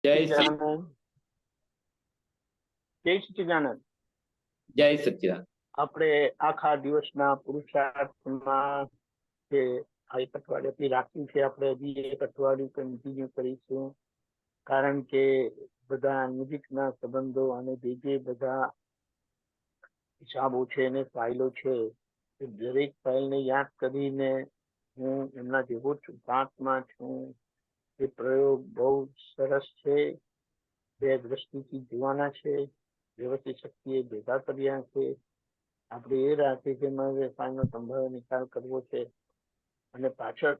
જય શ્રી સચ્ચિદાનંદ. જય સચ્ચિદાનંદ. જય સચ્ચિદાનંદ. આપણે આખા દિવસના પુરુષાર્થમાં જે આ એક અઠવાડિયાથી રાખ્યું છે, આપણે હજી એક અઠવાડિયું કન્ટિન્યુ કરીશું. કારણ કે બધા નજીકના સંબંધો અને જે બધા હિસાબો છે અને ફાઇલો છે, એ દરેક ફાઇલને યાદ કરીને હું એમના જેવો શુદ્ધાત્મા છું. એ પ્રયોગ બહુ સરસ છે. બે દ્રષ્ટિથી જોવાના છે. વ્યવસ્થિત શક્તિએ ભેગા કર્યા છે. આપણે એ રાખીએ કે મારે ફાઇલનો સંભાવ્ય નિકાલ કરવો છે અને પાછળ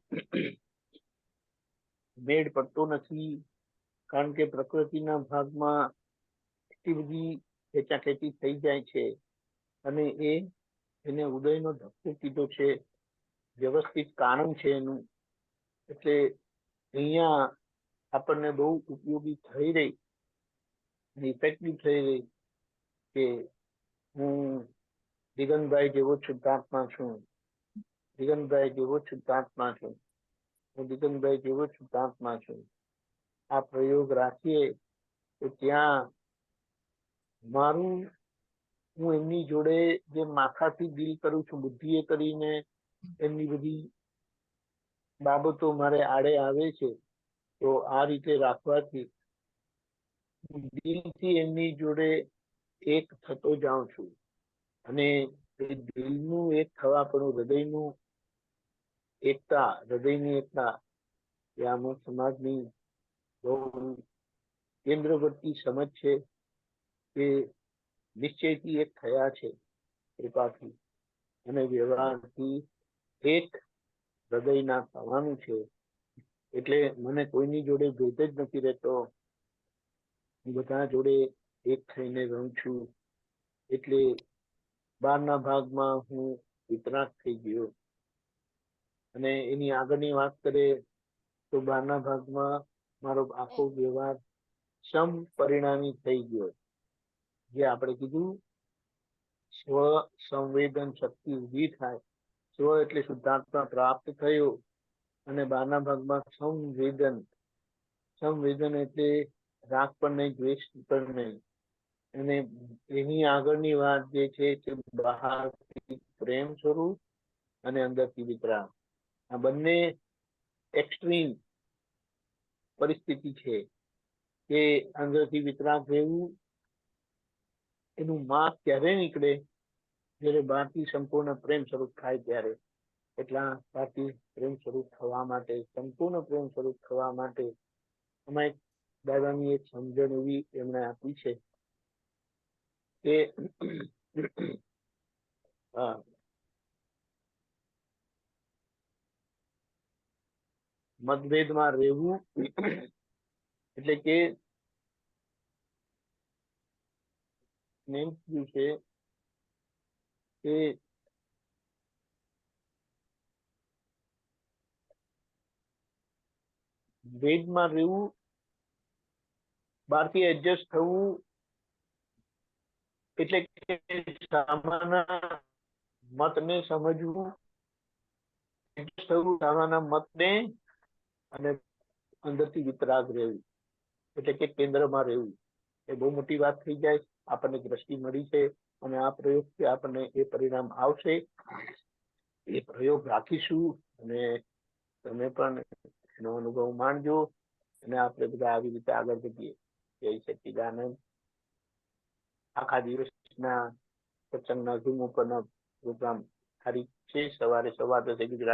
મેળ પડતો નથી. કારણ કે પ્રકૃતિના ભાગમાં એટલી બધી ખેંચાખેંચી થઈ જાય છે અને એને ઉદયનો ધક્કો કીધો છે. વ્યવસ્થિત કારણ છે એનું. એટલે અહીંયા આપણને બહુ ઉપયોગી થઈ રહી, ઇફેક્ટિવ થઈ રહી કે હું દિગંતભાઈ જેવો શુદ્ધાત્મા છું. દિગંતભાઈ જેવો શુદ્ધાત્મા છું. હું દિગંતભાઈ જેવો શુદ્ધાત્મા છું. આ પ્રયોગ રાખીએ તો ત્યાં મારું, હું એમની જોડે જે માથાથી ડીલ કરું છું, બુદ્ધિએ કરીને એમની બધી બાબતો મારે આડે આવે છે, તો આ રીતે રાખવાથી દિલથી એમની જોડે એક થતો જાઉં છું. અને એ દિલનું એક થવા પણ હૃદયની એકતા એ આમ સમાજની બહુ કેન્દ્રવર્તી સમજ છે કે નિશ્ચયથી એક થયા છે, કૃપાથી અને વ્યવહારથી એક હૃદયના થવાનું છે. એટલે મને કોઈની જોડે ભેદ જ નથી રહેતો. હું બધા જોડે એક થઈને રહું છું. એટલે બહારના ભાગમાં હું વિતરાગ થઈ ગયો. અને એની આગળની વાત કરીએ તો બહારના ભાગમાં મારો આખો વ્યવહાર સમ પરિણામી થઈ ગયો. જે આપણે કીધું, સ્વ સંવેદન શક્તિ ઊભી થાય. સ્વ એટલે શુદ્ધાત્મા પ્રાપ્ત થયો અને બહારના ભાગમાં સંવેદન એટલે રાગ પણ નહીં, દ્વેષ પણ નહીં. અને એની આગળની વાત જે છે કે બહારથી પ્રેમ સ્વરૂપ અને અંદરથી વિતરાગ. આ બંને એક્સ્ટ્રીમ પરિસ્થિતિ છે કે અંદરથી વિતરાગ રહેવું. એનું માપ ક્યારે નીકળે? જ્યારે બહારથી સંપૂર્ણ પ્રેમ સ્વરૂપ થાય ત્યારે. એટલા બહારથી પ્રેમ સ્વરૂપ થવા માટે, સંપૂર્ણ પ્રેમ સ્વરૂપ થવા માટે એમાં એક દાદાની એક સમજણ એવી એમણે આપી છે કે મતભેદમાં રહેવું એટલે કે છે કે ભેદમાં રહેવું, બહારથી એડજસ્ટ થવું એટલે કે સામાના મતને સમજવું, એડજસ્ટ થવું સામાના મતને, અને અંદરથી વિતરાગ રહેવું એટલે કે કેન્દ્રમાં રહેવું. એ બહુ મોટી વાત થઈ જાય. આપણને દ્રષ્ટિ મળી છે અને આ પ્રયોગથી આપણને એ પરિણામ આવશે. એ પ્રયોગ રાખીશું અને તમે પણ એનો અનુભવ માણજો અને આપણે બધા આવી રીતે આગળ વધીએ. જય સચ્ચિદાનંદ. આખા દિવસના સત્સંગના ઝૂમ ઉપરના પ્રોગ્રામ તારીખ છે સવારે 10:15 ગુજરાત